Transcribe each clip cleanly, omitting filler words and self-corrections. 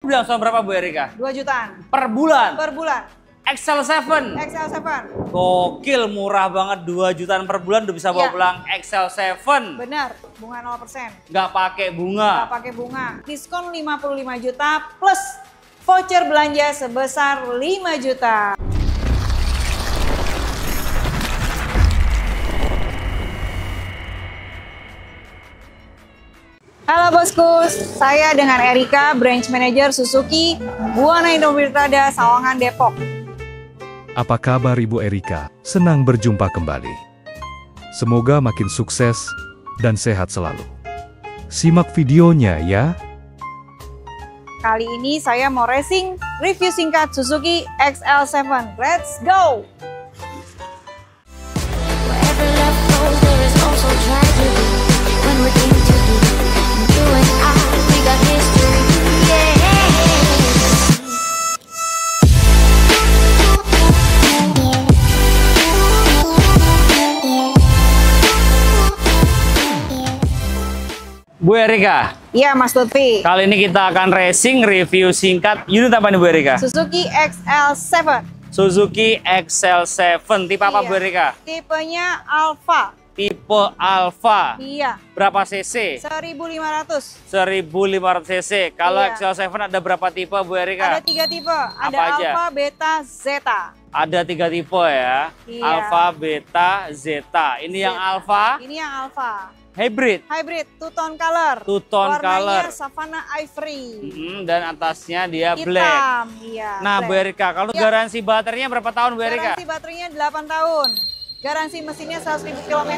Mobil langsung berapa Bu Erika? 2 jutaan. Per bulan? Per bulan. XL7. XL7. Gokil, murah banget 2 jutaan per bulan udah bisa bawa Iya. pulang XL7. Benar, bunga 0%. Nggak pakai bunga. Nggak pakai bunga. Diskon 55 juta plus voucher belanja sebesar 5 juta. Halo bosku, saya dengan Erika, Branch Manager Suzuki Buana Indobiltrada, Sawangan, Depok. Apa kabar Ibu Erika? Senang berjumpa kembali. Semoga makin sukses dan sehat selalu. Simak videonya ya. Kali ini saya mau racing review singkat Suzuki XL7. Let's go! Wherever love goes, there is also tragedy. When we're in too deep, and you and I, we got history. Yeah. Bu Erika, Iya Mas Lutfi, kali ini kita akan racing review singkat unit apa nih Bu Erika? Suzuki XL7. Suzuki XL7. Tipe apa Iya. Bu Erika? Tipenya Alpha. Tipe Alpha. Iya, Berapa cc? 1500. 1500 cc. Kalau Iya. XL7 ada berapa tipe Bu Erika? Ada 3 tipe, ada Apa aja? Alpha, Beta, Zeta. Ada 3 tipe ya. Iya. Alpha, Beta, Zeta. Ini yang Zeta. Alpha Ini yang Alpha. hybrid. Hybrid, two-tone color. Two-tone Warnanya color. Savannah Ivory. Dan atasnya dia Hitam, black. iya. Nah Bu black. Erika, kalau Ya. garansi baterainya berapa tahun Bu Erika? Garansi baterainya 8 tahun. Garansi mesinnya 100.000 km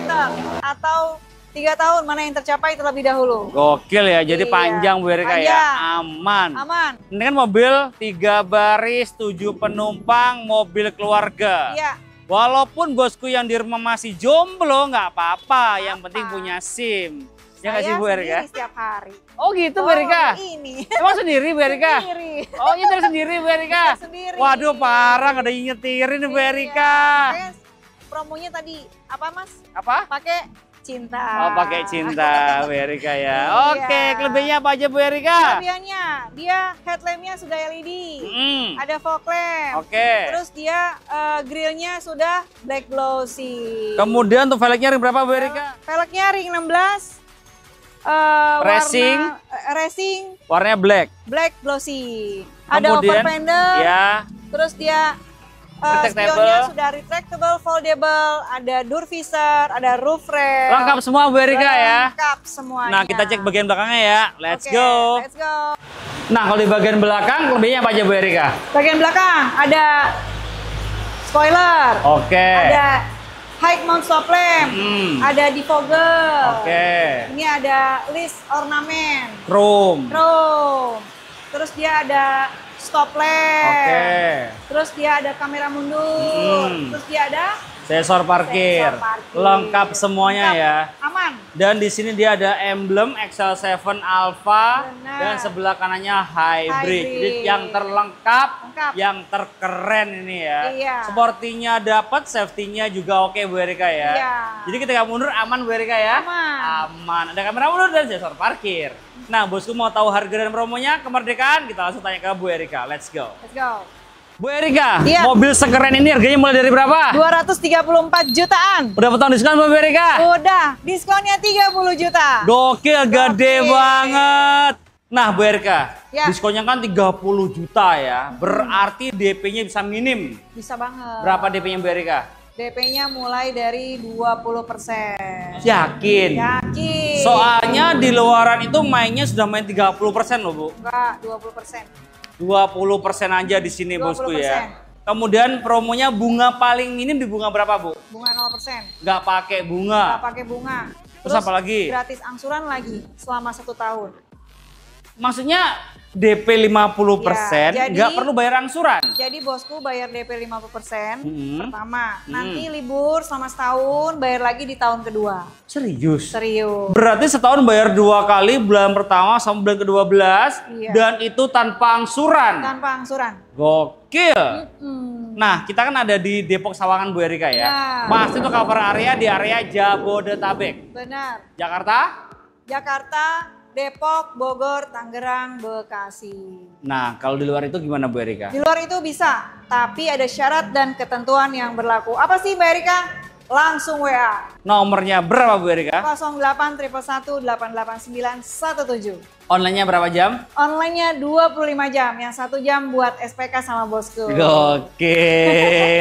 atau 3 tahun, mana yang tercapai terlebih dahulu. Gokil ya, jadi Iya. panjang Bu Erika ya. Panjang. Aman. Aman. Ini kan mobil 3 baris, 7 penumpang, mobil keluarga. Iya. Walaupun bosku yang di rumah masih jomblo, nggak apa-apa. Yang Apa? penting punya SIM. Ya nggak sih Saya Bu Erika? sendiri setiap hari. Oh gitu Bu Erika? Ini. Emang sendiri Bu Erika? Sendiri. Oh nyetir sendiri Bu Erika? Nyetir sendiri. Waduh parah, nggak ada yang nyetirin nih Bu Iya. Erika. Makanya promonya tadi apa Mas? Apa? Pakai cinta. Oh pakai cinta Bu Erika ya. Iya. Oke, kelebihannya apa aja Bu Erika? Kelebihannya, dia headlampnya sudah LED. Ada fog lamp. Oke. Terus dia grillnya sudah black glossy. Kemudian untuk velgnya ring berapa Bu Erika? Velgnya ring 16. Racing. Racing Warnanya black. black glossy. Ada Kemudian, over fender. Ya. Terus dia Retractable. spionnya sudah retractable, foldable, ada door visor, ada roof rail. Lengkap semua Bu Erika ya. Lengkap semuanya. Nah kita cek bagian belakangnya ya. Let's Oke, go. Let's go. Nah kalau di bagian belakang kelebihannya apa aja Bu Erika? Bagian belakang ada spoiler. Oke. Ada high mount stop lamp. Ada defogger. Oke. Ini ada list ornamen. Chrome. Chrome. Terus dia ada stop lamp. Oke. Terus dia ada kamera mundur. Terus dia ada Sensor parkir. Sensor parkir. Lengkap semuanya Lengkap. ya. Aman. Dan di sini dia ada emblem XL7 Alpha. Benar. Dan sebelah kanannya hybrid. Hybrid. Jadi yang terlengkap, Lengkap. yang terkeren ini ya. Iya. Sportinya dapat, safety-nya juga oke Bu Erika ya. Iya. Jadi ketika mundur aman Bu Erika ya? Aman. Aman. Ada kamera mundur dan sensor parkir. Nah, bosku mau tahu harga dan promonya kemerdekaan? Kita langsung tanya ke Bu Erika. Let's go. Let's go. Bu Erika, Iya. mobil sekeren ini harganya mulai dari berapa? 234 jutaan. Udah potong diskon Bu Erika? Udah, diskonnya 30 juta. Gokil, gede Gokil. banget. Nah Bu Erika, Ya. diskonnya kan 30 juta ya. Berarti DP-nya bisa minim. Bisa banget. Berapa DP-nya Bu Erika? DP-nya mulai dari 20%. Yakin? Yakin. Soalnya di luaran itu mainnya sudah main 30% loh Bu. Enggak, 20%. 20% aja di sini 20%. bosku ya. Kemudian promonya bunga paling minim di bunga berapa Bu? Bunga 0%. Nggak pakai bunga. Nggak pakai bunga. Terus apa lagi? Gratis angsuran lagi selama 1 tahun. Maksudnya DP 50% Ya, jadi- nggak perlu bayar angsuran. Jadi bosku bayar DP 50% Hmm. pertama. Nanti libur selama setahun, bayar lagi di tahun kedua. Serius? Serius. Berarti setahun bayar 2 kali, bulan pertama sama bulan ke-12 Iya. dan itu tanpa angsuran. Tanpa angsuran. Gokil. Hmm. Nah, kita kan ada di Depok Sawangan Bu Erika ya. Ya. Pasti itu cover area di area Jabodetabek. Benar. Jakarta, Jakarta, Depok, Bogor, Tangerang, Bekasi. Nah, kalau di luar itu gimana Bu Erika? Di luar itu bisa, tapi ada syarat dan ketentuan yang berlaku. Apa sih Mbak Erika? Langsung WA. Nomornya berapa Bu Erika? 08 111 889 17. Online-nya berapa jam? Online-nya 25 jam, yang 1 jam buat SPK sama bosku. Oke,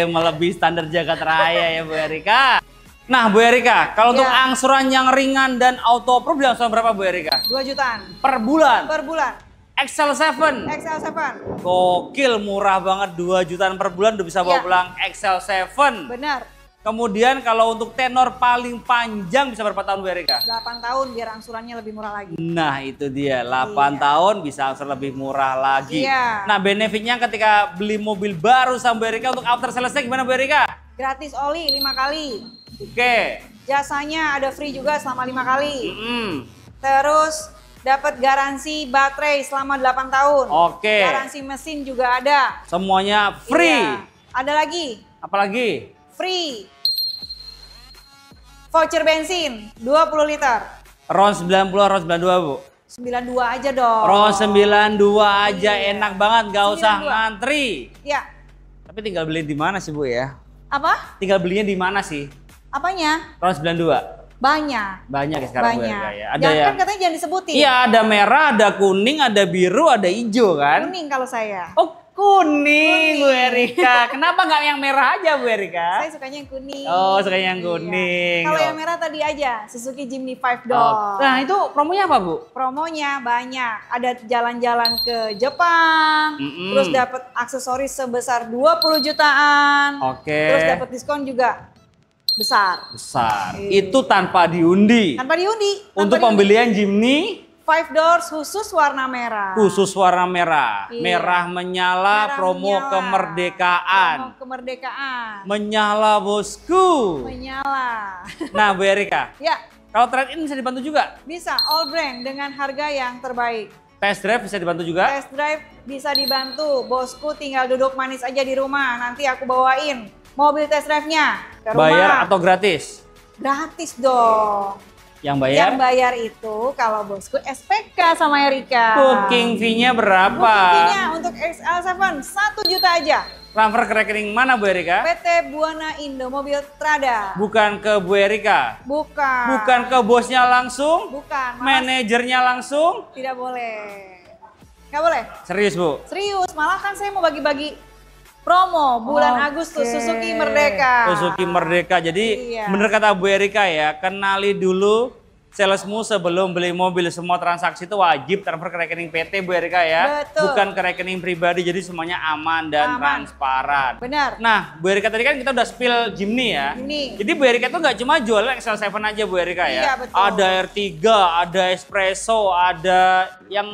melebihi standar Jagat Raya ya Bu Erika. Nah Bu Erika, kalau untuk Ya. angsuran yang ringan dan auto approve angsuran berapa Bu Erika? 2 jutaan Per bulan. per bulan. Excel 7. Excel 7. Gokil, murah banget 2 jutaan per bulan udah bisa bawa Ya. pulang Excel 7. Benar. Kemudian kalau untuk tenor paling panjang bisa berapa tahun Bu Erika? 8 tahun biar angsurannya lebih murah lagi. Nah itu dia, 8 Iya. tahun bisa angsuran lebih murah lagi. Iya. Nah benefitnya ketika beli mobil baru sama Bu Erika untuk after sales-nya gimana Bu Erika? Gratis oli 5 kali. Oke. Jasanya ada free juga selama 5 kali. Mm-mm. Terus dapat garansi baterai selama 8 tahun. Oke. Garansi mesin juga ada. Semuanya free. Iya. Ada lagi, Apalagi? free. Voucher bensin 20 liter. RON 90, RON 92 Bu. 92 aja dong. RON 92 aja Iya. enak banget, gak usah 92. ngantri. Ya. Tapi tinggal beli di mana sih Bu ya? Apa? Tinggal belinya di mana sih? Apanya? RON 92. Banyak. Banyak ya sekarang Bu Banyak. Erika ya. Ada Jangan ya. kan katanya jangan disebutin. Iya, ada merah, ada kuning, ada biru, ada hijau kan? Kuning kalau saya. Oh, kuning, Kuning. Bu Erika. Kenapa nggak yang merah aja Bu Erika? Saya sukanya yang kuning. Oh, sukanya yang Iya. kuning. Kalau Oh. yang merah tadi aja, Suzuki Jimny 5 Oh. Door. Nah, itu promonya apa Bu? Promonya banyak. Ada jalan-jalan ke Jepang, Mm-mm. terus dapat aksesoris sebesar 20 jutaan. Oke. Terus dapat diskon juga besar. Besar. Iya. Itu tanpa diundi. Tanpa diundi. Untuk pembelian Jimny 5 doors khusus warna merah. khusus warna merah. Iya. Merah menyala, Merah promo menyala. kemerdekaan. Promo kemerdekaan. Menyala bosku. Menyala. Nah, Bu Erika, Ya, kalau trade-in bisa dibantu juga? bisa all brand dengan harga yang terbaik. Test drive bisa dibantu juga? Test drive bisa dibantu. Bosku tinggal duduk manis aja di rumah. Nanti aku bawain mobil test drive-nya ke rumah. Bayar atau gratis? Gratis dong. Yang bayar? Yang bayar itu kalau bosku SPK sama Erika. Booking fee-nya berapa? Booking fee-nya untuk XL7 1 juta aja. Transfer ke rekening mana Bu Erika? PT Buana Indo Mobil Trada. Bukan ke Bu Erika? Bukan. Bukan ke bosnya langsung? Bukan. Malah Manajernya langsung? tidak boleh. Nggak boleh. Serius Bu? Serius, malah kan saya mau bagi-bagi promo bulan Agustus Suzuki Merdeka. Suzuki Merdeka. Jadi Iya. bener kata Bu Erika ya, kenali dulu salesmu sebelum beli mobil. Semua transaksi itu wajib transfer ke rekening PT Bu Erika ya. Betul. Bukan ke rekening pribadi, jadi semuanya aman dan Aman. transparan. Benar. Nah, Bu Erika tadi kan kita udah spill Jimny ya. Jimny. Jadi Bu Erika tuh nggak cuma jualan XL7 aja Bu Erika ya. Iya, betul. Ada R3, ada Espresso, ada yang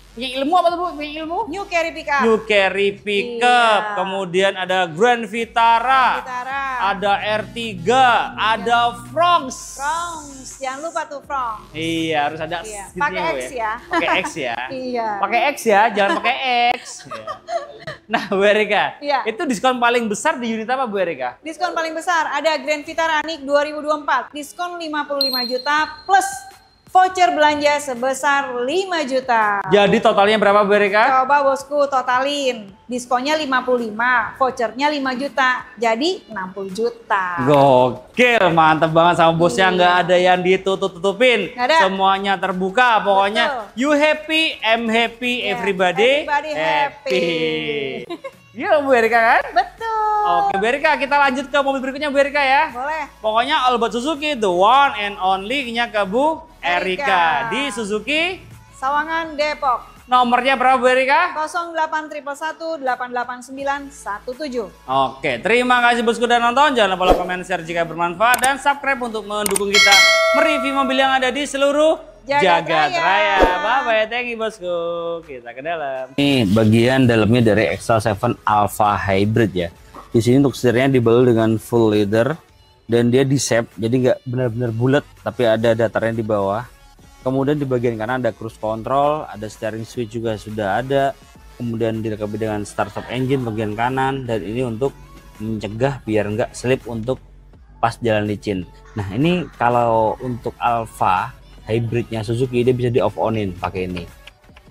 punya ilmu apa tuh Bu? Punya ilmu? New Carry Pickup. New Carry Pickup, Iya. kemudian ada Grand Vitara, Vitara. ada R3, ada Fronx. Fronx, jangan lupa tuh Fronx. Iya, harus ada Iya. gitu Pakai Bu X ya. Pakai X ya. Iya. Pakai X ya, jangan pakai X. Iya. Nah, Bu Erika, Iya. itu diskon paling besar di unit apa Bu Erika? Diskon paling besar ada Grand Vitara Nick 2024. Diskon 55 juta plus voucher belanja sebesar 5 juta. Jadi totalnya berapa Bu Erika? Coba bosku totalin. Diskonnya 55, vouchernya 5 juta. Jadi 60 juta. Gokil, mantep banget sama bosnya, Iya. nggak ada yang ditutup-tutupin. Nggak ada. Semuanya terbuka, pokoknya you happy, I'm happy, Iya, everybody, everybody happy. Iya Bu Erika kan? Betul. Oke Bu Erika, kita lanjut ke mobil berikutnya Bu Erika ya. Boleh. Pokoknya all about Suzuki, the one and only-nya ke Bu Erika Erika. di Suzuki. Sawangan Depok. Nomornya berapa Bu Erika? 08 889 17. Oke, terima kasih bosku dan nonton. Jangan lupa like, komen, share jika bermanfaat dan subscribe untuk mendukung kita mereview mobil yang ada di seluruh Jagat Raya. Raya. Bye bye, thank you bosku. Kita ke dalam. Ini bagian dalamnya dari XL7 Alpha Hybrid ya. Di sini untuk setirnya dibalut dengan full leather dan dia di shape, jadi nggak benar-benar bulat, tapi ada datarnya di bawah. Kemudian di bagian kanan ada cruise control, ada steering switch juga sudah ada. Kemudian dilengkapi dengan start stop engine bagian kanan, dan ini untuk mencegah biar nggak slip untuk pas jalan licin. Nah ini kalau untuk Alpha hybridnya Suzuki, dia bisa di off onin pakai ini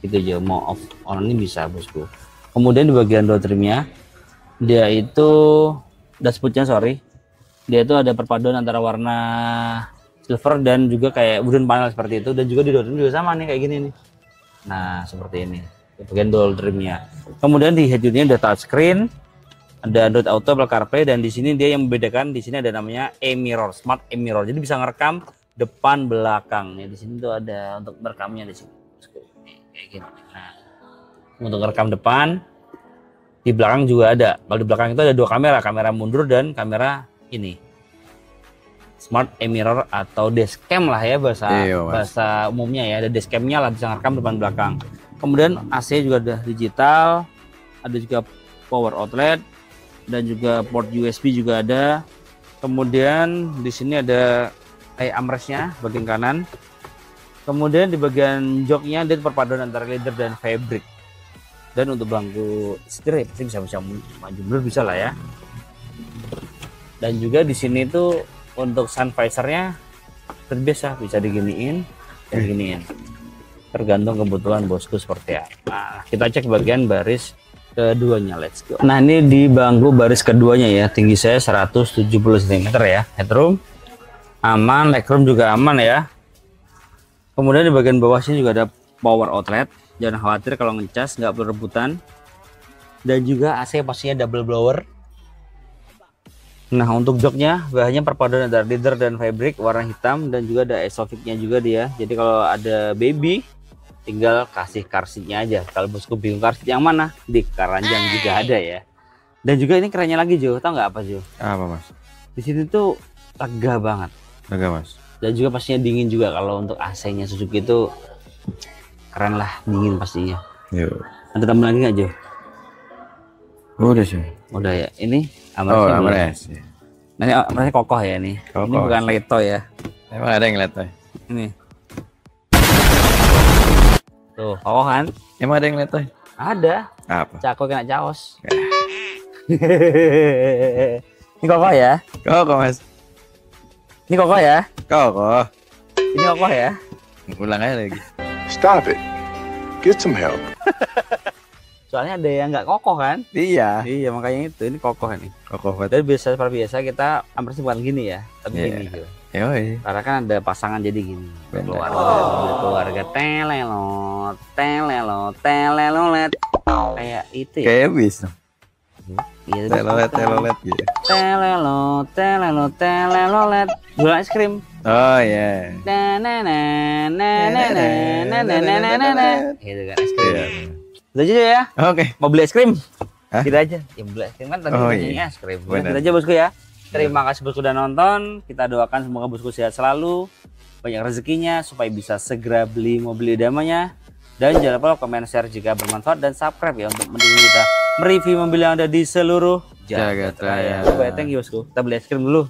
gitu aja. Mau off on ini bisa bosku. Kemudian di bagian door trimnya dia itu dashboardnya dia itu ada perpaduan antara warna silver dan juga kayak wooden panel seperti itu, dan juga di door trim juga sama nih kayak gini nih. Nah seperti ini di bagian door trimnya. Kemudian di head unitnya udah touchscreen, ada Android Auto, Apple CarPlay, dan di sini dia yang membedakan, di sini ada namanya e-mirror, smart e-mirror. Jadi bisa ngerekam depan belakang. Ya, di sini tuh ada untuk merekamnya di sini. Kayak gini. Nah, untuk ngerekam depan, di belakang juga ada. Kalau di belakang itu ada dua kamera mundur dan kamera ini. Smart e-mirror atau dashcam lah ya bahasa umumnya ya. Ada dashcamnya lah, bisa ngerekam depan belakang. Kemudian AC juga ada digital, ada juga power outlet, dan juga port USB juga ada. Kemudian di sini ada kayak armrestnya bagian kanan. Kemudian di bagian joknya dia perpaduan antara leather dan fabric. Dan untuk bangku setir ya pasti bisa maju mundur bisa lah ya. Dan juga di sini tuh untuk sun visornya terbiasa bisa diginiin dan diginiin. Tergantung kebutuhan bosku seperti apa. Nah, kita cek bagian baris keduanya, let's go. Nah ini di bangku baris keduanya ya, tinggi saya 170 cm ya, headroom aman, legroom juga aman ya. Kemudian di bagian bawah sini juga ada power outlet, jangan khawatir kalau ngecas nggak perlu rebutan. Dan juga AC pastinya double blower. Nah untuk joknya bahannya perpaduan antara leather dan fabric warna hitam, dan juga ada Isofix-nya juga dia. Jadi kalau ada baby tinggal kasih car seat-nya aja. Kalau bosku bingung car seat yang mana, di Karanjang juga ada ya. Dan juga ini kerennya lagi Jo, tau nggak apa Jo? Apa mas? Di sini tuh lega banget. Lega mas. Dan juga pastinya dingin juga. Kalau untuk AC-nya Suzuki itu keren lah, dingin pastinya. Yuk. Ada tambah lagi nggak Jo? Udah sih. Udah ya. Ini Oh amarnya amres. Ya. Nah, ini amarnya kokoh ya ini. Ini Kokoh. bukan Leto ya. Emang ada yang ngeliat tuh? Ini. Tuh, kokoh kan? Emang ada yang ngeliat tuh? Ada. Apa? Cako kena caos. Ini kokoh ya. Kokoh mas. Ini kokoh ya. Kokoh. Ini kokoh ya. Ulang aja lagi. Stop it. Get some help. Soalnya ada yang nggak kokoh kan? Iya. Iya makanya itu. Ini kokoh nih. Kokoh banget. Dan biasa kita ampresnya bukan gini ya, tapi Iya. gini gitu. Yoi. Karena kan ada pasangan jadi gini. Bener. Keluarga telelolet. Kayak itu ya. Kayak bis. Gitu. Telolet gitu. Telelolet. Jualan es krim. Oh iya. Gitu kan es krim. Iya. Itu aja ya. Oke. Mau beli es krim? Hah? Kita aja. Ya beli es krim kan tadi Oh, ngomongnya iya. es krim. Bener. Kita aja bosku ya. Terima kasih bosku udah nonton. Kita doakan semoga bosku sehat selalu, banyak rezekinya supaya bisa segera beli mobil idamannya. Dan jangan lupa komen, share jika bermanfaat, dan subscribe ya untuk mendukung kita mereview mobil yang ada di seluruh Jagat Raya. Thank you bosku. Kita beli es krim dulu.